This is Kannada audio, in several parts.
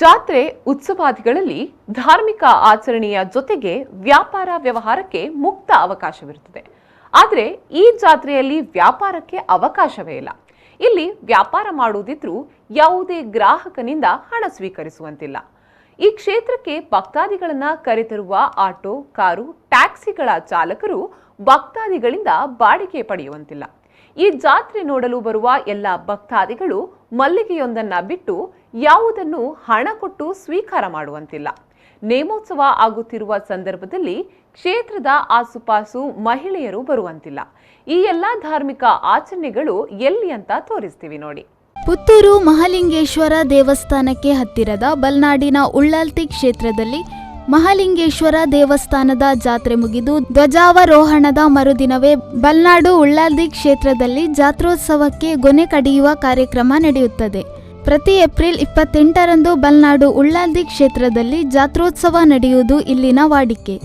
ಜಾತ್ರೆ ಉತ್ಸವಾದಿಗಳಲ್ಲಿ ಧಾರ್ಮಿಕ ಆಚರಣೆಯ ಜೊತೆಗೆ ವ್ಯಾಪಾರ ವ್ಯವಹಾರಕ್ಕೆ ಮುಕ್ತ ಅವಕಾಶವಿರುತ್ತದೆ. ಆದರೆ ಈ ಜಾತ್ರೆಯಲ್ಲಿ ವ್ಯಾಪಾರಕ್ಕೆ ಅವಕಾಶವೇ ಇಲ್ಲ. ಇಲ್ಲಿ ವ್ಯಾಪಾರ ಮಾಡುವುದಿದ್ರೂ ಯಾವುದೇ ಗ್ರಾಹಕನಿಂದ ಹಣ ಸ್ವೀಕರಿಸುವಂತಿಲ್ಲ. ಈ ಕ್ಷೇತ್ರಕ್ಕೆ ಭಕ್ತಾದಿಗಳನ್ನ ಕರೆತರುವ ಆಟೋ, ಕಾರು, ಟ್ಯಾಕ್ಸಿಗಳ ಚಾಲಕರು ಭಕ್ತಾದಿಗಳಿಂದ ಬಾಡಿಗೆ ಪಡೆಯುವಂತಿಲ್ಲ. ಈ ಜಾತ್ರೆ ನೋಡಲು ಬರುವ ಎಲ್ಲ ಭಕ್ತಾದಿಗಳು ಮಲ್ಲಿಗೆಯೊಂದನ್ನ ಬಿಟ್ಟು ಯಾವುದನ್ನು ಹಣ ಕೊಟ್ಟು ಸ್ವೀಕಾರ ಮಾಡುವಂತಿಲ್ಲ. ನೇಮೋತ್ಸವ ಆಗುತ್ತಿರುವ ಸಂದರ್ಭದಲ್ಲಿ ಕ್ಷೇತ್ರದ ಆಸುಪಾಸು ಮಹಿಳೆಯರು ಬರುವಂತಿಲ್ಲ. ಈ ಎಲ್ಲ ಧಾರ್ಮಿಕ ಆಚರಣೆಗಳು ಎಲ್ಲಿ ಅಂತ ತೋರಿಸ್ತೀವಿ ನೋಡಿ. ಪುತ್ತೂರು ಮಹಾಲಿಂಗೇಶ್ವರ ದೇವಸ್ಥಾನಕ್ಕೆ ಹತ್ತಿರದ ಬಲ್ನಾಡಿನ ಉಳ್ಳಾಲ್ತಿ ಕ್ಷೇತ್ರದಲ್ಲಿ ಮಹಾಲಿಂಗೇಶ್ವರ ದೇವಸ್ಥಾನದ ಜಾತ್ರೆ ಮುಗಿದು ಧ್ವಜಾವರೋಹಣದ ಮರುದಿನವೇ ಬಲ್ನಾಡು ಉಳ್ಳಾಲ್ತಿ ಕ್ಷೇತ್ರದಲ್ಲಿ ಜಾತ್ರೋತ್ಸವಕ್ಕೆ ಗೊನೆ ಕಡಿಯುವ ಕಾರ್ಯಕ್ರಮ ನಡೆಯುತ್ತದೆ. ಪ್ರತಿ ಏಪ್ರಿಲ್ 28ರಂದು ಬಲ್ನಾಡು ಉಳ್ಳಾಲ್ತಿ ಕ್ಷೇತ್ರದಲ್ಲಿ ಜಾತ್ರೋತ್ಸವ ನಡೆಯುವುದು ಇಲ್ಲಿನ ವಾಡಿಕೆ.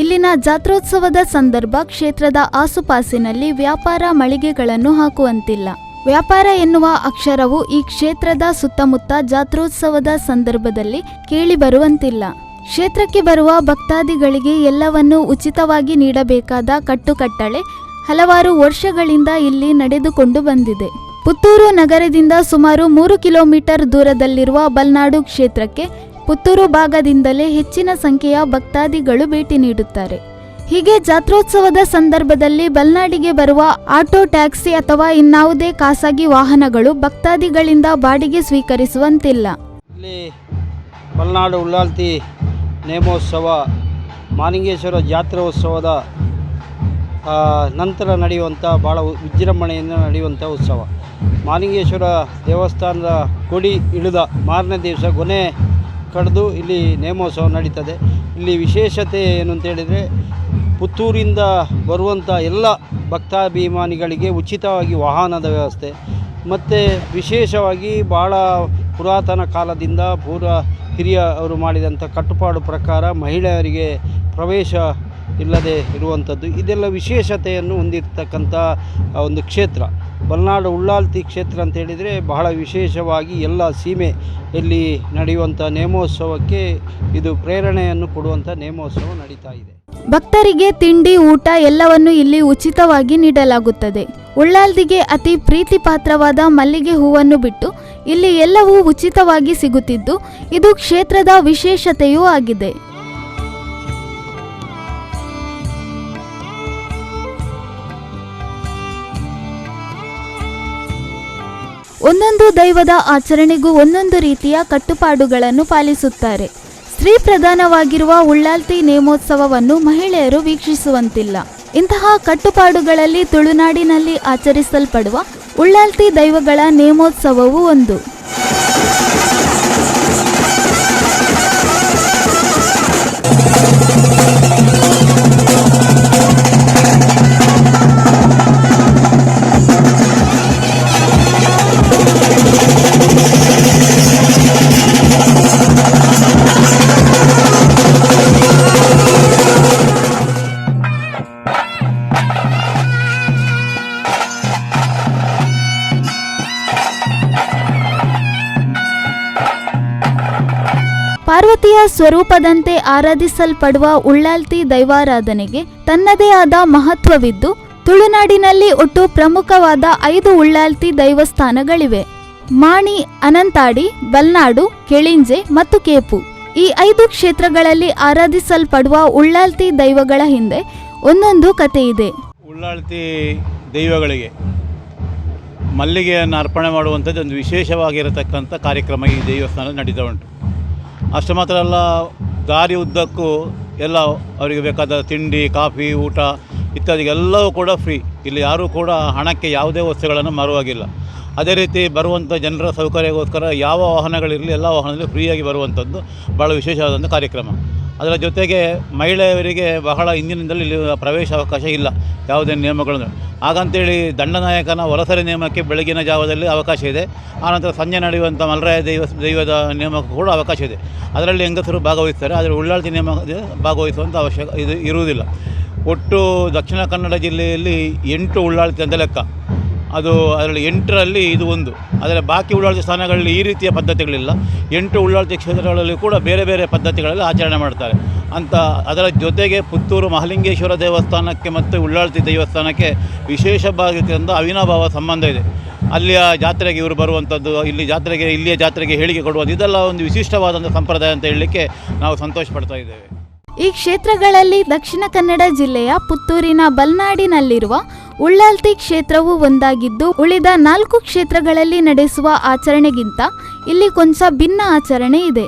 ಇಲ್ಲಿನ ಜಾತ್ರೋತ್ಸವದ ಸಂದರ್ಭ ಕ್ಷೇತ್ರದ ಆಸುಪಾಸಿನಲ್ಲಿ ವ್ಯಾಪಾರ ಮಳಿಗೆಗಳನ್ನು ಹಾಕುವಂತಿಲ್ಲ. ವ್ಯಾಪಾರ ಎನ್ನುವ ಅಕ್ಷರವು ಈ ಕ್ಷೇತ್ರದ ಸುತ್ತಮುತ್ತ ಜಾತ್ರೋತ್ಸವದ ಸಂದರ್ಭದಲ್ಲಿ ಕೇಳಿಬರುವಂತಿಲ್ಲ. ಕ್ಷೇತ್ರಕ್ಕೆ ಬರುವ ಭಕ್ತಾದಿಗಳಿಗೆ ಎಲ್ಲವನ್ನೂ ಉಚಿತವಾಗಿ ನೀಡಬೇಕಾದ ಕಟ್ಟುಕಟ್ಟಳೆ ಹಲವಾರು ವರ್ಷಗಳಿಂದ ಇಲ್ಲಿ ನಡೆದುಕೊಂಡು ಬಂದಿದೆ. ಪುತ್ತೂರು ನಗರದಿಂದ ಸುಮಾರು 3 ಕಿಲೋಮೀಟರ್ ದೂರದಲ್ಲಿರುವ ಬಲ್ನಾಡು ಕ್ಷೇತ್ರಕ್ಕೆ ಪುತ್ತೂರು ಭಾಗದಿಂದಲೇ ಹೆಚ್ಚಿನ ಸಂಖ್ಯೆಯ ಭಕ್ತಾದಿಗಳು ಭೇಟಿ ನೀಡುತ್ತಾರೆ. ಹೀಗೆ ಜಾತ್ರೋತ್ಸವದ ಸಂದರ್ಭದಲ್ಲಿ ಬಲ್ನಾಡಿಗೆ ಬರುವ ಆಟೋ, ಟ್ಯಾಕ್ಸಿ ಅಥವಾ ಇನ್ನಾವುದೇ ಖಾಸಗಿ ವಾಹನಗಳು ಭಕ್ತಾದಿಗಳಿಂದ ಬಾಡಿಗೆ ಸ್ವೀಕರಿಸುವಂತಿಲ್ಲ. ಇಲ್ಲಿ ಬಲ್ನಾಡು ಉಳ್ಳಾಲ್ತಿ ನೇಮೋತ್ಸವ, ಮಹಾಲಿಂಗೇಶ್ವರ ಜಾತ್ರೋತ್ಸವದ ನಂತರ ನಡೆಯುವಂಥ ಭಾಳ ವಿಜೃಂಭಣೆಯಿಂದ ನಡೆಯುವಂಥ ಉತ್ಸವ. ಮಹಾಲಿಂಗೇಶ್ವರ ದೇವಸ್ಥಾನದ ಕೊಡಿ ಇಳಿದ ಮಾರನೇ ದಿವಸ ಗೊನೆ ಕಡಿದು ಇಲ್ಲಿ ನೇಮೋತ್ಸವ ನಡೀತದೆ. ಇಲ್ಲಿ ವಿಶೇಷತೆ ಏನು ಅಂತೇಳಿದರೆ, ಪುತ್ತೂರಿಂದ ಬರುವಂಥ ಎಲ್ಲ ಭಕ್ತಾಭಿಮಾನಿಗಳಿಗೆ ಉಚಿತವಾಗಿ ವಾಹನದ ವ್ಯವಸ್ಥೆ, ಮತ್ತು ವಿಶೇಷವಾಗಿ ಭಾಳ ಪುರಾತನ ಕಾಲದಿಂದ ಹಿರಿಯ ಅವರು ಮಾಡಿದಂಥ ಕಟ್ಟುಪಾಡು ಪ್ರಕಾರ ಮಹಿಳೆಯರಿಗೆ ಪ್ರವೇಶ ಇಲ್ಲದೆ ಇರುವಂಥದ್ದು. ಇದೆಲ್ಲ ವಿಶೇಷತೆಯನ್ನು ಹೊಂದಿರತಕ್ಕಂಥ ಒಂದು ಕ್ಷೇತ್ರ ಬಲ್ನಾಡು ಉಳ್ಳಾಲ್ತಿ ಕ್ಷೇತ್ರ ಅಂತ ಹೇಳಿದರೆ ಬಹಳ ವಿಶೇಷವಾಗಿ ಎಲ್ಲ ಸೀಮೆಯಲ್ಲಿ ನಡೆಯುವಂಥ ನೇಮೋತ್ಸವಕ್ಕೆ ಇದು ಪ್ರೇರಣೆಯನ್ನು ಕೊಡುವಂಥ ನೇಮೋತ್ಸವ ನಡೀತಾ ಇದೆ. ಭಕ್ತರಿಗೆ ತಿಂಡಿ, ಊಟ ಎಲ್ಲವನ್ನು ಇಲ್ಲಿ ಉಚಿತವಾಗಿ ನೀಡಲಾಗುತ್ತದೆ. ಉಳ್ಳಾಲ್ತಿಗೆ ಅತಿ ಪ್ರೀತಿ ಪಾತ್ರವಾದ ಮಲ್ಲಿಗೆ ಹೂವನ್ನು ಬಿಟ್ಟು ಇಲ್ಲಿ ಎಲ್ಲವೂ ಉಚಿತವಾಗಿ ಸಿಗುತ್ತಿದ್ದು ಇದು ಕ್ಷೇತ್ರದ ವಿಶೇಷತೆಯೂ ಆಗಿದೆ. ಒಂದೊಂದು ದೈವದ ಆಚರಣೆಗೂ ಒಂದೊಂದು ರೀತಿಯ ಕಟ್ಟುಪಾಡುಗಳನ್ನು ಪಾಲಿಸುತ್ತಾರೆ. ಸ್ತ್ರೀ ಪ್ರಧಾನವಾಗಿರುವ ಉಳ್ಳಾಲ್ತಿ ನೇಮೋತ್ಸವವನ್ನು ಮಹಿಳೆಯರು ವೀಕ್ಷಿಸುವಂತಿಲ್ಲ. ಇಂತಹ ಕಟ್ಟುಪಾಡುಗಳಲ್ಲಿ ತುಳುನಾಡಿನಲ್ಲಿ ಆಚರಿಸಲ್ಪಡುವ ಉಳ್ಳಾಲ್ತಿ ದೈವಗಳ ನೇಮೋತ್ಸವವೂ ಒಂದು. ಪಾರ್ವತಿಯ ಸ್ವರೂಪದಂತೆ ಆರಾಧಿಸಲ್ಪಡುವ ಉಳ್ಳಾಲ್ತಿ ದೈವಾರಾಧನೆಗೆ ತನ್ನದೇ ಆದ ಮಹತ್ವವಿದ್ದು ತುಳುನಾಡಿನಲ್ಲಿ ಒಟ್ಟು ಪ್ರಮುಖವಾದ 5 ಉಳ್ಳಾಲ್ತಿ ದೈವಸ್ಥಾನಗಳಿವೆ. ಮಾಣಿ, ಅನಂತಾಡಿ, ಬಲ್ನಾಡು, ಕೆಳಿಂಜೆ ಮತ್ತು ಕೇಪು. ಈ 5 ಕ್ಷೇತ್ರಗಳಲ್ಲಿ ಆರಾಧಿಸಲ್ಪಡುವ ಉಳ್ಳಾಲ್ತಿ ದೈವಗಳ ಹಿಂದೆ ಒಂದೊಂದು ಕಥೆ ಇದೆ. ಉಳ್ಳಾಲ್ತಿ ದೈವಗಳಿಗೆ ಮಲ್ಲಿಗೆಯನ್ನು ಅರ್ಪಣೆ ಮಾಡುವಂಥದ್ದು ಒಂದು ವಿಶೇಷವಾಗಿರತಕ್ಕಂಥ ಕಾರ್ಯಕ್ರಮ ಈ ದೇವಸ್ಥಾನ ನಡೀತಾ ಉಂಟು. ಅಷ್ಟು ಮಾತ್ರ ಅಲ್ಲ, ದಾರಿ ಉದ್ದಕ್ಕೂ ಎಲ್ಲ ಅವರಿಗೆ ಬೇಕಾದ ತಿಂಡಿ, ಕಾಫಿ, ಊಟ ಇತ್ಯಾದಿಗೆಲ್ಲವೂ ಕೂಡ ಫ್ರೀ. ಇಲ್ಲಿ ಯಾರೂ ಕೂಡ ಹಣಕ್ಕೆ ಯಾವುದೇ ವಸ್ತುಗಳನ್ನು ಮಾರುವಾಗಿಲ್ಲ. ಅದೇ ರೀತಿ ಬರುವಂಥ ಜನರ ಸೌಕರ್ಯಕ್ಕೋಸ್ಕರ ಯಾವ ವಾಹನಗಳಿರಲಿ ಎಲ್ಲ ವಾಹನದಲ್ಲಿ ಫ್ರೀಯಾಗಿ ಬರುವಂಥದ್ದು ಭಾಳ ವಿಶೇಷವಾದಂಥ ಕಾರ್ಯಕ್ರಮ. ಅದರ ಜೊತೆಗೆ ಮಹಿಳೆಯರಿಗೆ ಬಹಳ ಹಿಂದಿನಿಂದಲೂ ಇಲ್ಲಿ ಪ್ರವೇಶ ಅವಕಾಶ ಇಲ್ಲ, ಯಾವುದೇ ನಿಯಮಗಳನ್ನು. ಹಾಗಂತೇಳಿ ದಂಡನಾಯಕನ ಹೊರಸರಿ ನೇಮಕ್ಕೆ ಬೆಳಗಿನ ಜಾವದಲ್ಲಿ ಅವಕಾಶ ಇದೆ. ಆನಂತರ ಸಂಜೆ ನಡೆಯುವಂಥ ಮಲ್ರಾಯ ದೈವದ ನೇಮಕ್ಕೆ ಕೂಡ ಅವಕಾಶ ಇದೆ. ಅದರಲ್ಲಿ ಹೆಂಗಸರು ಭಾಗವಹಿಸ್ತಾರೆ, ಆದರೆ ಉಳ್ಳಾಲ್ತಿ ನೇಮ ಭಾಗವಹಿಸುವಂಥ ಇದು ಇರುವುದಿಲ್ಲ. ಒಟ್ಟು ದಕ್ಷಿಣ ಕನ್ನಡ ಜಿಲ್ಲೆಯಲ್ಲಿ 8 ಉಳ್ಳಾಲ್ತಿ ಅಂತ ಲೆಕ್ಕ. ಅದು ಅದರಲ್ಲಿ 8ರಲ್ಲಿ ಇದು ಒಂದು. ಆದರೆ ಬಾಕಿ ಉಳ್ಳಾಳತೆ ಸ್ಥಾನಗಳಲ್ಲಿ ಈ ರೀತಿಯ ಪದ್ಧತಿಗಳಿಲ್ಲ. 8 ಉಳ್ಳಾಳತೆ ಕ್ಷೇತ್ರಗಳಲ್ಲಿ ಕೂಡ ಬೇರೆ ಬೇರೆ ಪದ್ಧತಿಗಳಲ್ಲಿ ಆಚರಣೆ ಮಾಡ್ತಾರೆ ಅಂತ. ಅದರ ಜೊತೆಗೆ ಪುತ್ತೂರು ಮಹಾಲಿಂಗೇಶ್ವರ ದೇವಸ್ಥಾನಕ್ಕೆ ಮತ್ತು ಉಳ್ಳಾಳತೆ ದೇವಸ್ಥಾನಕ್ಕೆ ವಿಶೇಷವಾಗಿದ್ದರಿಂದ ಅವಿನಾಭಾವ ಸಂಬಂಧ ಇದೆ. ಅಲ್ಲಿಯ ಜಾತ್ರೆಗೆ ಇವರು ಬರುವಂಥದ್ದು, ಇಲ್ಲಿಯ ಜಾತ್ರೆಗೆ ಹೇಳಿಕೆ ಕೊಡುವುದು, ಇದೆಲ್ಲ ಒಂದು ವಿಶಿಷ್ಟವಾದಂಥ ಸಂಪ್ರದಾಯ ಅಂತ ಹೇಳಲಿಕ್ಕೆ ನಾವು ಸಂತೋಷ ಪಡ್ತಾ ಇದ್ದೇವೆ. ಈ ಕ್ಷೇತ್ರಗಳಲ್ಲಿ ದಕ್ಷಿಣ ಕನ್ನಡ ಜಿಲ್ಲೆಯ ಪುತ್ತೂರಿನ ಬಲ್ನಾಡಿನಲ್ಲಿರುವ ಉಳ್ಳಾಲ್ತಿ ಕ್ಷೇತ್ರವು ಒಂದಾಗಿದ್ದು, ಉಳಿದ 4 ಕ್ಷೇತ್ರಗಳಲ್ಲಿ ನಡೆಸುವ ಆಚರಣೆಗಿಂತ ಇಲ್ಲಿ ಕೊಂಚ ಭಿನ್ನ ಆಚರಣೆ ಇದೆ.